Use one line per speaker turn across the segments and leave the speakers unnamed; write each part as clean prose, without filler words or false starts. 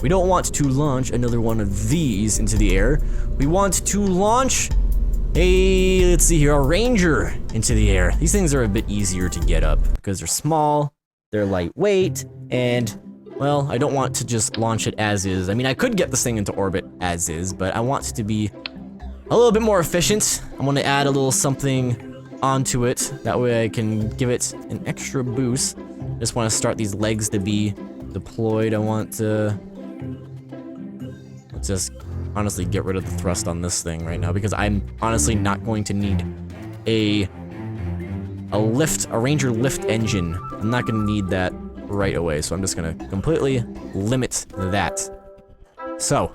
We don't want to launch another one of these into the air. We want to launch let's see here, a Ranger into the air. These things are a bit easier to get up because they're small, they're lightweight, and, well, I don't want to just launch it as is. I mean, I could get this thing into orbit as is, but I want it to be a little bit more efficient. I want to add a little something onto it. That way I can give it an extra boost. I just want to start these legs to be deployed. I want to just honestly get rid of the thrust on this thing right now because I'm honestly not going to need a Ranger lift engine. I'm not going to need that right away, so I'm just going to completely limit that. So,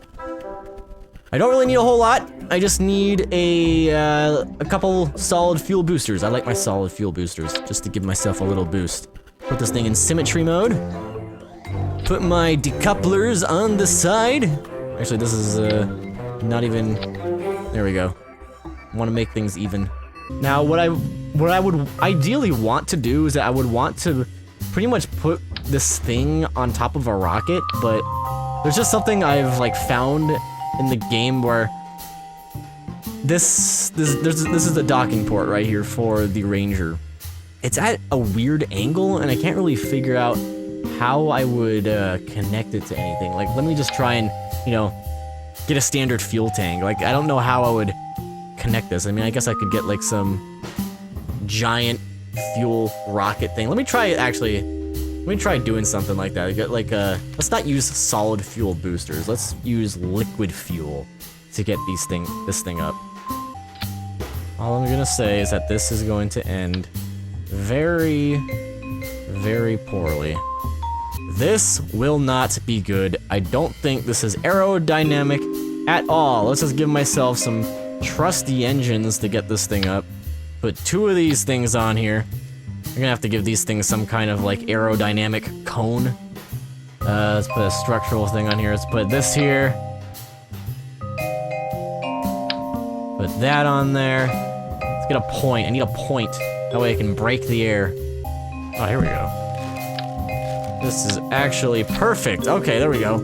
I don't really need a whole lot. I just need a couple solid fuel boosters. I like my solid fuel boosters just to give myself a little boost. Put this thing in symmetry mode. Put my decouplers on the side. Actually, this is not even. There we go. I want to make things even. Now, what I would ideally want to do is that I would want to pretty much put this thing on top of a rocket, but there's just something I've like found in the game where this is the docking port right here for the Ranger. It's at a weird angle, and I can't really figure out how I would connect it to anything. Like, let me just try and, you know, get a standard fuel tank. Like, I don't know how I would connect this. I mean, I guess I could get like some giant fuel rocket thing. Let me try doing something like that. Get like let's not use solid fuel boosters. Let's use liquid fuel to get this thing up. All I'm gonna say is that this is going to end very, very poorly. This will not be good. I don't think this is aerodynamic at all. Let's just give myself some trusty engines to get this thing up. Put 2 of these things on here. We're gonna have to give these things some kind of like aerodynamic cone. Let's put a structural thing on here. Let's put this here. Put that on there. Let's get a point. I need a point. That way I can break the air. Oh, here we go. This is actually perfect. Okay, there we go.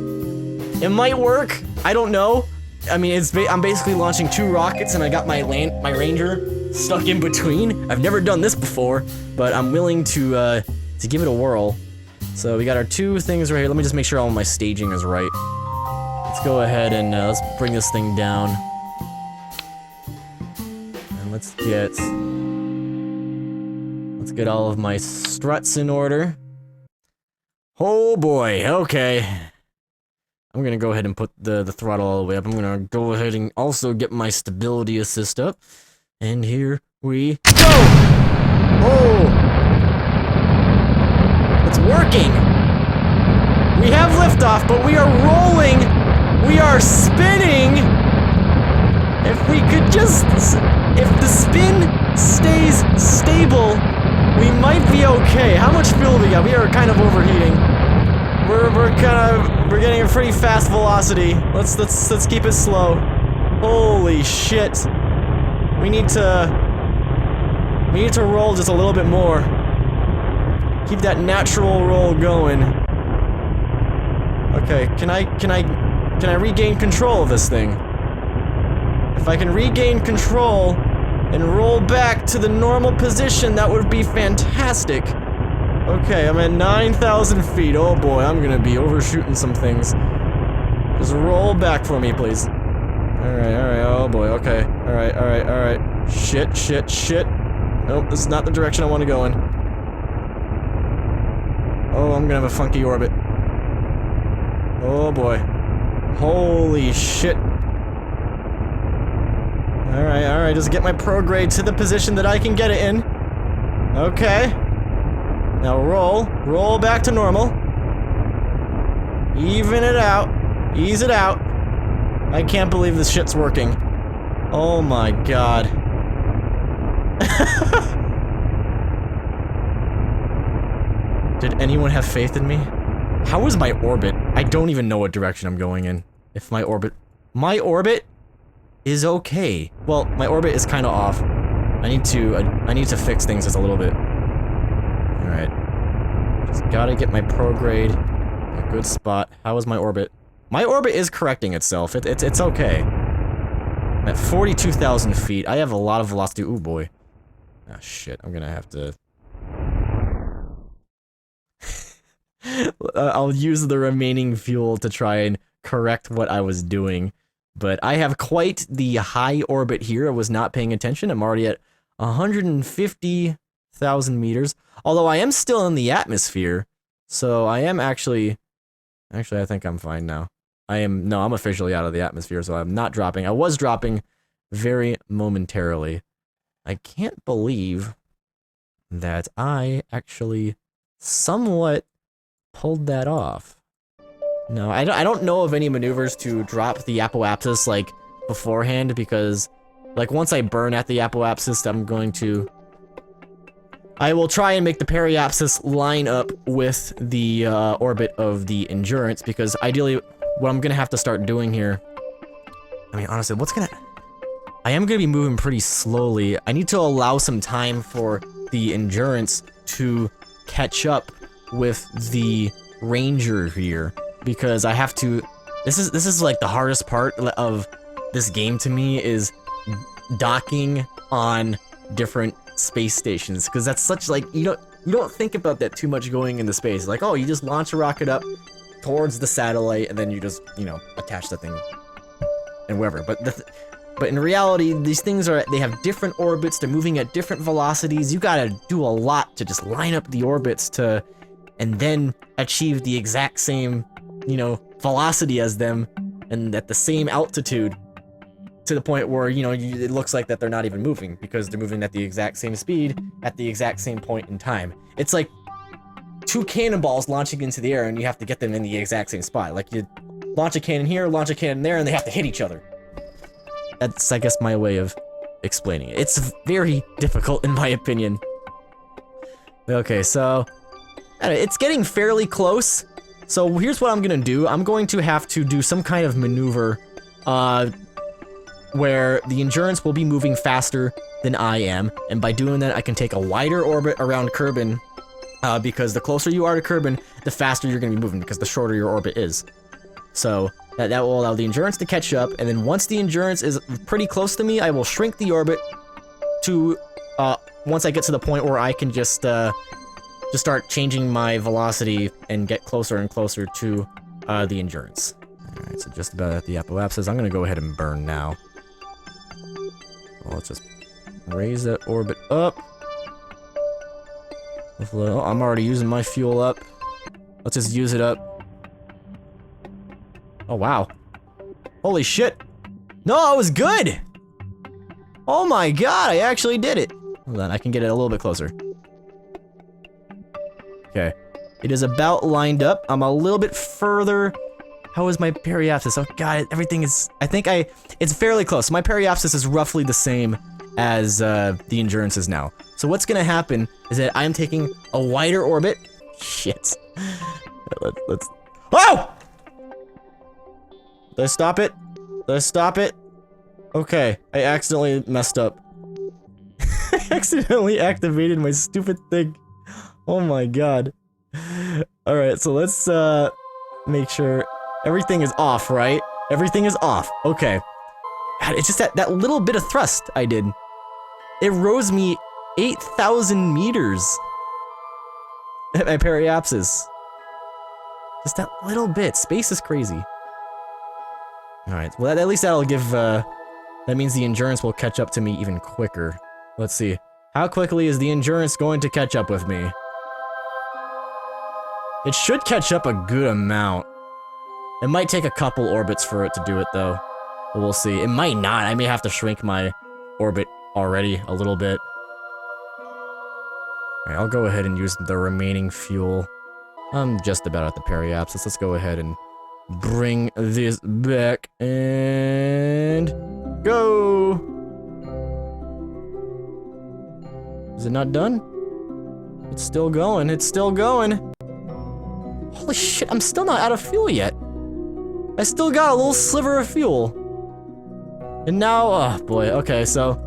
It might work. I don't know. I mean, I'm basically launching 2 rockets, and I got my Ranger stuck in between. I've never done this before, but I'm willing to give it a whirl. So we got our 2 things right here. Let me just make sure all my staging is right. Let's go ahead and let's bring this thing down. And let's get all of my struts in order. Oh boy, okay. I'm gonna go ahead and put the throttle all the way up. I'm gonna go ahead and also get my stability assist up. And here we go! Oh! It's working! We have liftoff, but we are rolling! We are spinning! If we could just... If the spin stays stable, we might be okay. How much fuel do we got? We are kind of overheating. We're getting a pretty fast velocity. Let's keep it slow. Holy shit. We need to roll just a little bit more. Keep that natural roll going. Okay, can I regain control of this thing? If I can regain control and roll back to the normal position, that would be fantastic. Okay, I'm at 9,000 feet. Oh boy, I'm gonna be overshooting some things. Just roll back for me, please. Alright, oh boy, okay. Alright. Shit. Nope, this is not the direction I want to go in. Oh, I'm gonna have a funky orbit. Oh boy. Holy shit. Alright, just get my prograde to the position that I can get it in. Okay. Now roll back to normal. Even it out. Ease it out. I can't believe this shit's working. Oh my god. Did anyone have faith in me? How is my orbit? I don't even know what direction I'm going in. If my orbit is okay. Well, my orbit is kind of off. I need to fix things just a little bit. Alright. Just gotta get my prograde in a good spot. How is my orbit? My orbit is correcting itself. It's okay. At 42,000 feet, I have a lot of velocity. Ooh, boy. Ah, shit. I'm gonna have to... I'll use the remaining fuel to try and correct what I was doing. But I have quite the high orbit here. I was not paying attention. I'm already at 150,000 meters. Although I am still in the atmosphere. So I am actually... Actually, I think I'm fine now. No, I'm officially out of the atmosphere, so I'm not dropping. I was dropping very momentarily. I can't believe that I actually somewhat pulled that off. No, I don't know of any maneuvers to drop the apoapsis, like, beforehand, because, like, once I burn at the apoapsis, I will try and make the periapsis line up with the orbit of the endurance, because ideally, what I'm gonna have to start doing here... I mean, honestly, I am gonna be moving pretty slowly. I need to allow some time for the endurance to catch up with the ranger here, because I have to... This is like the hardest part of this game to me, is docking on different space stations, because that's such, like, you don't think about that too much going into space. Like, oh, you just launch a rocket up towards the satellite, and then you just, attach the thing and wherever. But in reality, these things they have different orbits, they're moving at different velocities. You gotta do a lot to just line up the orbits and then achieve the exact same, velocity as them, and at the same altitude, to the point where, it looks like that they're not even moving, because they're moving at the exact same speed, at the exact same point in time. It's like two cannonballs launching into the air, and you have to get them in the exact same spot. Like, you launch a cannon here, launch a cannon there, and they have to hit each other. That's, I guess, my way of explaining it. It's very difficult, in my opinion. Okay, so... it's getting fairly close. So here's what I'm gonna do. I'm going to have to do some kind of maneuver, where the endurance will be moving faster than I am, and by doing that, I can take a wider orbit around Kerbin, because the closer you are to Kerbin, the faster you're going to be moving, because the shorter your orbit is. So, that will allow the endurance to catch up, and then once the endurance is pretty close to me, I will shrink the orbit to, once I get to the point where I can just start changing my velocity and get closer and closer to, the endurance. Alright, so just about at the apoapsis. I'm gonna go ahead and burn now. Well, let's just raise that orbit up. Oh, I'm already using my fuel up. Let's just use it up. Oh, wow. Holy shit. No, I was good! Oh my god, I actually did it. Hold on, I can get it a little bit closer. Okay. It is about lined up. I'm a little bit further. How is my periapsis? Oh god, everything is... it's fairly close. My periapsis is roughly the same as the endurance is now. So what's gonna happen is that I'm taking a wider orbit. Shit. Let's... Oh! Did I stop it? Did I stop it? Okay, I accidentally messed up. I accidentally activated my stupid thing. Oh my god. Alright, so let's make sure everything is off, right? Everything is off. Okay. God, it's just that little bit of thrust I did. It rose me 8,000 meters at my periapsis. Just that little bit. Space is crazy. Alright, well at least that'll give, that means the endurance will catch up to me even quicker. Let's see. How quickly is the endurance going to catch up with me? It should catch up a good amount. It might take a couple orbits for it to do it, though. But we'll see. It might not. I may have to shrink my orbit already a little bit. Alright, I'll go ahead and use the remaining fuel. I'm just about at the periapsis. Let's go ahead and bring this back and go. Is it not done? It's still going. It's still going. Holy shit, I'm still not out of fuel yet. I still got a little sliver of fuel. And now, oh boy, okay, so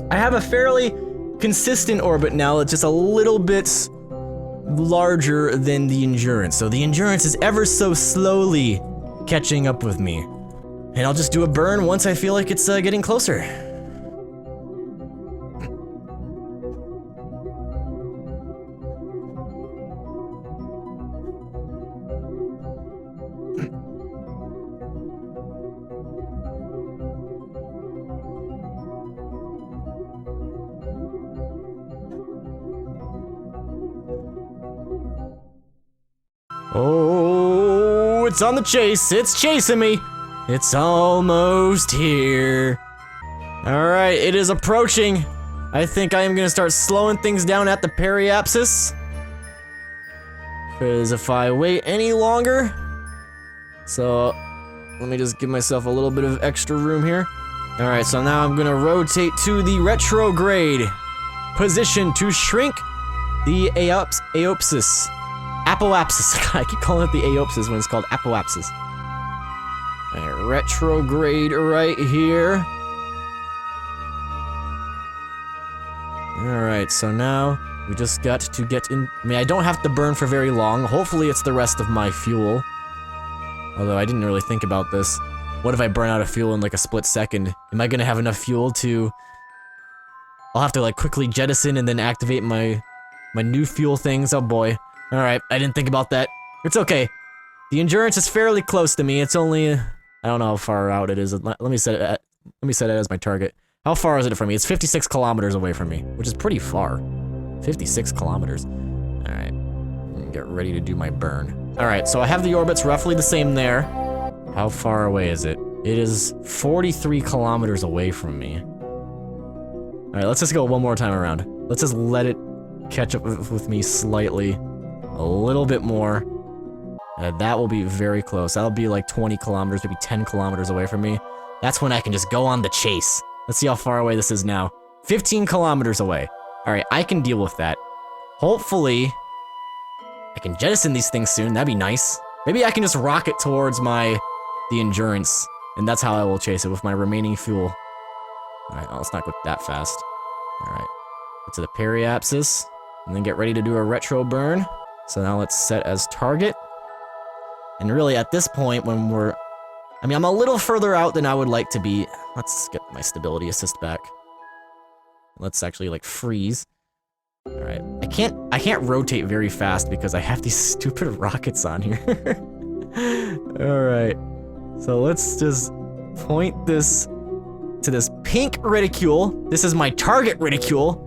I have a fairly consistent orbit now. It's just a little bit larger than the endurance. So the endurance is ever so slowly catching up with me. And I'll just do a burn once I feel like it's getting closer. Oh, it's on the chase. It's chasing me. It's almost here. All right, it is approaching. I think I am gonna start slowing things down at the periapsis. Because if I wait any longer, so let me just give myself a little bit of extra room here. All right, so now I'm gonna rotate to the retrograde position to shrink the apoapsis. Apoapsis. I keep calling it the apoapsis when it's called apoapsis. Alright, retrograde right here. Alright, so now we just got to get in. I mean, I don't have to burn for very long. Hopefully it's the rest of my fuel. Although I didn't really think about this. What if I burn out of fuel in like a split second? Am I gonna have enough fuel to... I'll have to like quickly jettison and then activate my new fuel things. Oh boy. Alright, I didn't think about that. It's okay. The endurance is fairly close to me. It's only, I don't know how far out it is. Let me set it as my target. How far is it from me? It's 56 kilometers away from me, which is pretty far. 56 kilometers. Alright, get ready to do my burn. Alright, so I have the orbits roughly the same there. How far away is it? It is 43 kilometers away from me. Alright, let's just go one more time around. Let's just let it catch up with me slightly. A little bit more. That will be very close. That'll be like 20 kilometers, maybe 10 kilometers away from me. That's when I can just go on the chase. Let's see how far away this is now. 15 kilometers away. Alright, I can deal with that. Hopefully, I can jettison these things soon. That'd be nice. Maybe I can just rocket towards the endurance. And that's how I will chase it, with my remaining fuel. Alright, let's not go that fast. Alright, get to the periapsis. And then get ready to do a retro burn. So now let's set as target. And really at this point when I mean, I'm a little further out than I would like to be. Let's get my stability assist back. Let's actually like freeze. Alright, I can't rotate very fast because I have these stupid rockets on here. Alright, so let's just point this to this pink reticule. This is my target reticule.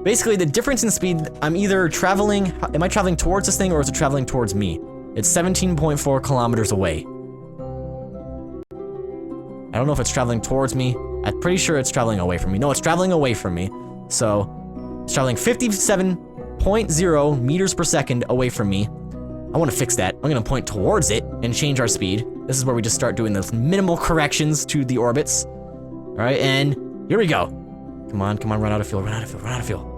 Basically, the difference in speed, I'm either traveling, am I traveling towards this thing or is it traveling towards me? It's 17.4 kilometers away. I don't know if it's traveling towards me. I'm pretty sure it's traveling away from me. No, it's traveling away from me. So, it's traveling 57.0 meters per second away from me. I want to fix that. I'm going to point towards it and change our speed. This is where we just start doing those minimal corrections to the orbits. Alright, and here we go. Come on, run out of fuel, run out of fuel.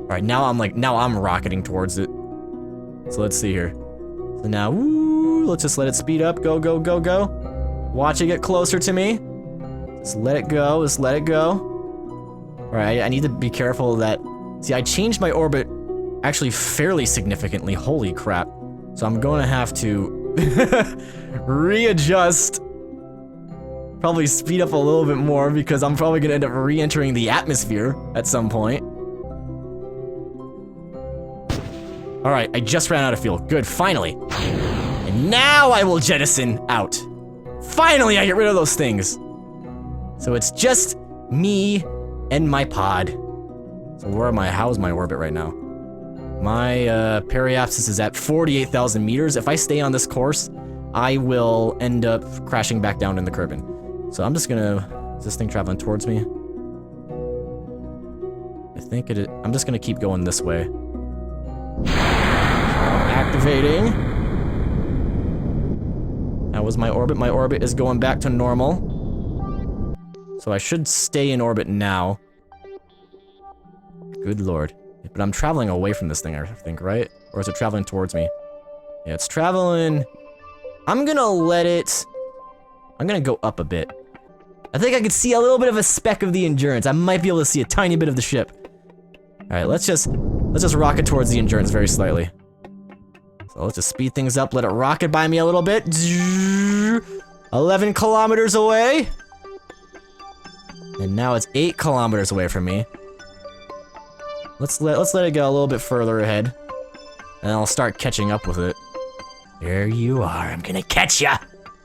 Alright, now I'm rocketing towards it. So let's see here. So now, woo, let's just let it speed up. Go, go, go, go. Watch it get closer to me. Just let it go, just let it go. Alright, I need to be careful that... See, I changed my orbit actually fairly significantly. Holy crap. So I'm going to have to readjust. Probably speed up a little bit more because I'm probably going to end up re-entering the atmosphere at some point. Alright, I just ran out of fuel. Good, finally. And now I will jettison out. Finally, I get rid of those things. So it's just me and my pod. So how's my orbit right now? My periapsis is at 48,000 meters. If I stay on this course, I will end up crashing back down in the Kerbin. So I'm just gonna... Is this thing traveling towards me? I think it is. I'm just gonna keep going this way. Activating. That was my orbit. My orbit is going back to normal. So I should stay in orbit now. Good lord. But I'm traveling away from this thing, I think, right? Or is it traveling towards me? Yeah, it's traveling... I'm gonna go up a bit. I think I can see a little bit of a speck of the endurance. I might be able to see a tiny bit of the ship. Alright, let's just rocket towards the endurance very slightly. So So let's just speed things up, let it rocket by me a little bit. 11 kilometers away. And now it's 8 kilometers away from me. Let's let it go a little bit further ahead. And I'll start catching up with it. There you are, I'm gonna catch ya!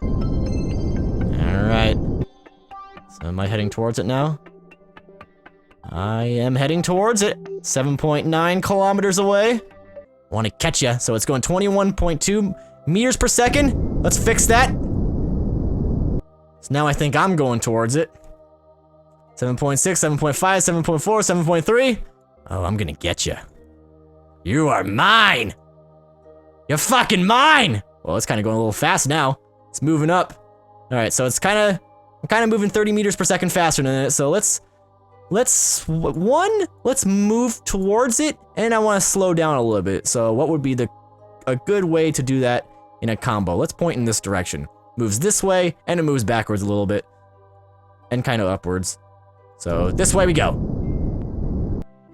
Alright. So am I heading towards it now? I am heading towards it. 7.9 kilometers away. Want to catch ya, so it's going 21.2 meters per second. Let's fix that. So now I think I'm going towards it. 7.6, 7.5, 7.4, 7.3. Oh, I'm gonna get ya. You are mine! You're fucking mine! Well, it's kind of going a little fast now. It's moving up. Alright, so it's I'm kind of moving 30 meters per second faster than it, so let's move towards it, and I want to slow down a little bit. So what would be a good way to do that in a combo? Let's point in this direction. Moves this way, and it moves backwards a little bit. And kind of upwards. So this way we go.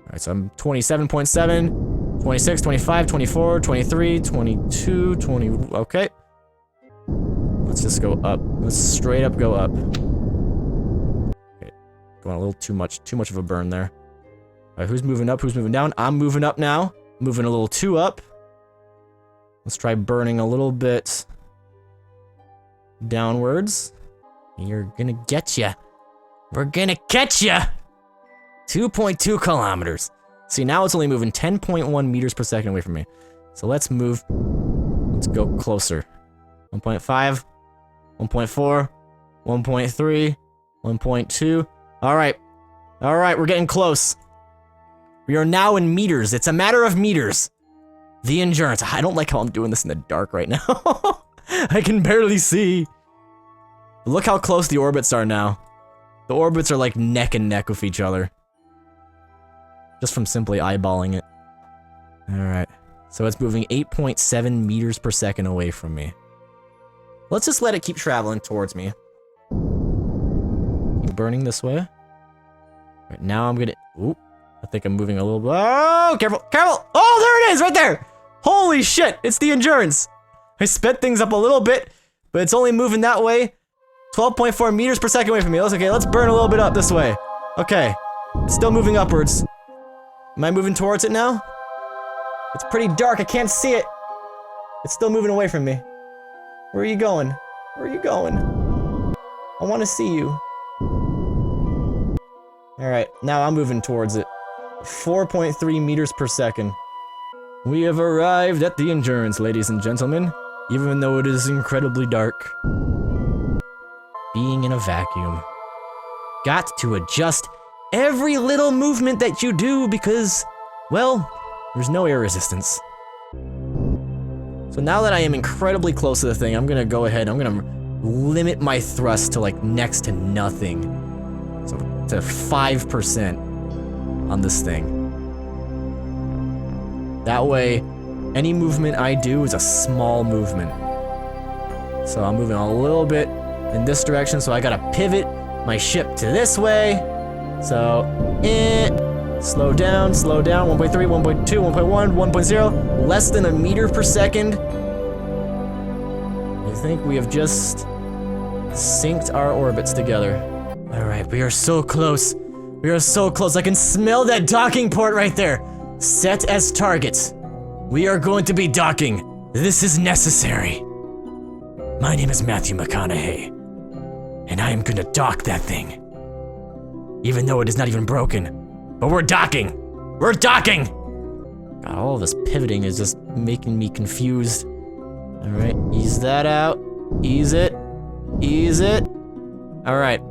Alright, so I'm 27.7, 26, 25, 24, 23, 22, 20, okay. Let's just go up. Let's straight up go up. Okay, going a little too much of a burn there. Alright, who's moving up, who's moving down? I'm moving up now. Moving a little too up. Let's try burning a little bit downwards. You're gonna get ya. We're gonna catch ya! 2.2 kilometers. See, now it's only moving 10.1 meters per second away from me. So let's move. Let's go closer. 1.5, 1.4, 1.3, 1.2. Alright. Alright, we're getting close. We are now in meters. It's a matter of meters. The endurance. I don't like how I'm doing this in the dark right now. I can barely see. Look how close the orbits are now. The orbits are like neck and neck with each other. Just from simply eyeballing it. Alright. So it's moving 8.7 meters per second away from me. Let's just let it keep traveling towards me. Keep burning this way. Right now I'm gonna... Oop. I think I'm moving a little bit... Oh! Careful! Careful! Oh, there it is! Right there! Holy shit! It's the endurance! I sped things up a little bit, but it's only moving that way. 12.4 meters per second away from me. Okay, let's burn a little bit up this way. Okay. It's still moving upwards. Am I moving towards it now? It's pretty dark, I can't see it. It's still moving away from me. Where are you going? Where are you going? I want to see you. Alright, now I'm moving towards it. 4.3 meters per second. We have arrived at the endurance, ladies and gentlemen. Even though it is incredibly dark. Being in a vacuum. Got to adjust every little movement that you do because, well, there's no air resistance. So now that I am incredibly close to the thing, I'm gonna go ahead, I'm gonna limit my thrust to like next to nothing. So to 5% on this thing. That way, any movement I do is a small movement. So I'm moving a little bit in this direction, so I gotta pivot my ship to this way. So, slow down, 1.3, 1.2, 1.1, 1.0, less than a meter per second. I think we have just synced our orbits together. Alright, we are so close. We are so close. I can smell that docking port right there. Set as targets. We are going to be docking. This is necessary. My name is Matthew McConaughey. And I am gonna dock that thing. Even though it is not even broken. But we're docking! We're docking! God, all of this pivoting is just making me confused. Alright, ease that out. Ease it. Ease it. Alright,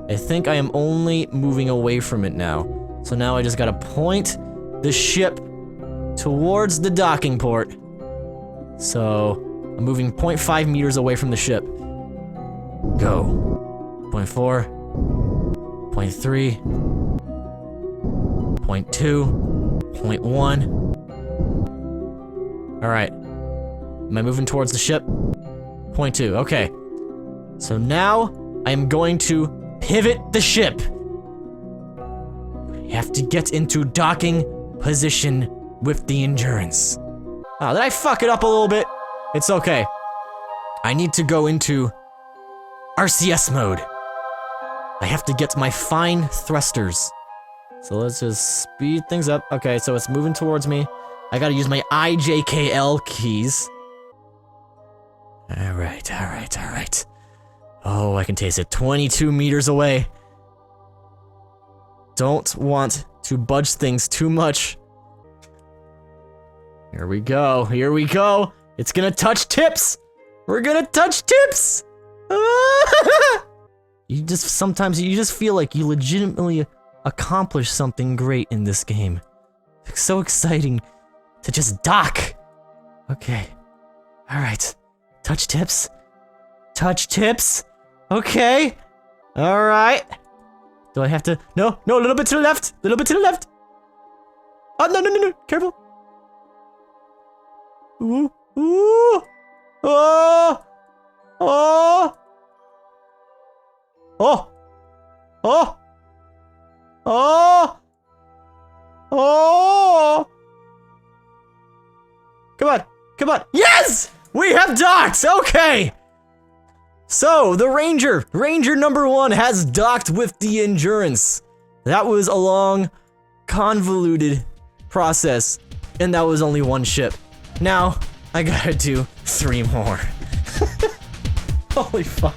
I think I am only moving away from it now. So now I just gotta point the ship towards the docking port. So, I'm moving 0.5 meters away from the ship. Go. 0.4. 0.3. 0.2. 0.1. Alright. Am I moving towards the ship? 0.2, okay. So now, I am going to pivot the ship. I have to get into docking position with the endurance. Oh, did I fuck it up a little bit? It's okay. I need to go into RCS mode. I have to get my fine thrusters. So let's just speed things up. Okay, so it's moving towards me. I gotta use my IJKL keys. Alright, alright, alright. Oh, I can taste it. 22 meters away. Don't want to budge things too much. Here we go, here we go. It's gonna touch tips. We're gonna touch tips. Sometimes you just feel like you legitimately accomplished something great in this game. It's so exciting to just dock. Okay, all right. Touch tips. Touch tips. Okay. All right. Do I have to? No, no, a little bit to the left. A little bit to the left. Oh, no, no, no, no. Careful. Ooh, ooh. Oh. Oh. Oh. Oh. Oh. Oh. Come on. Come on. Yes! We have docked! Okay! So, the Ranger number 1 has docked with the Endurance. That was a long, convoluted process, and that was only 1 ship. Now, I gotta do 3 more. Holy fuck.